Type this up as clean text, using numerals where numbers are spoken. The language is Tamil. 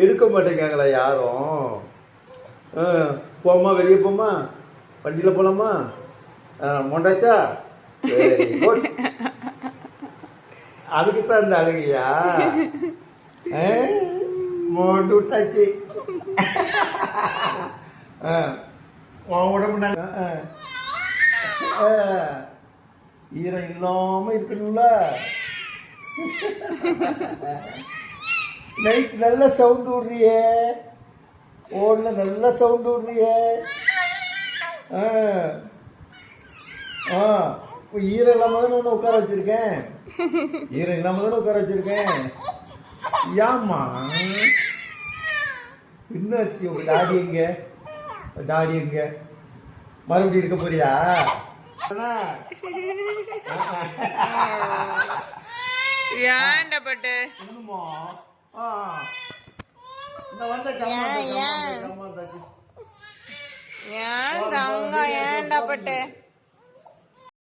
எடுக்க மாட்டேங்காங்களா யாரும்? போமா, வெளியே போமா, வண்டியில் போலாமா? மொண்டாச்சா? Very good. அதுக்குத்தான் இந்த அழுகையா? மோண்டு விட்டாச்சு. உடம்பு ஈரம் இல்லாம இருக்கணும்ல. நைட் நல்ல சவுண்ட் விடுறியே, ஓடல நல்ல சவுண்ட் விடுறியே. ஈரம் இல்லாம தானே ஒன்று உட்கார வச்சிருக்கேன். ஈரம் இல்லாம தானே உட்கார வச்சிருக்கேன். ஏம்மா என்னாச்சு? உங்க டாடி எங்க? டாடி எங்க? மறுபடியும் இருக்க போறியா? ஏண்டப்பட்டு ஏன் தங்கம் ஏண்டப்பட்டு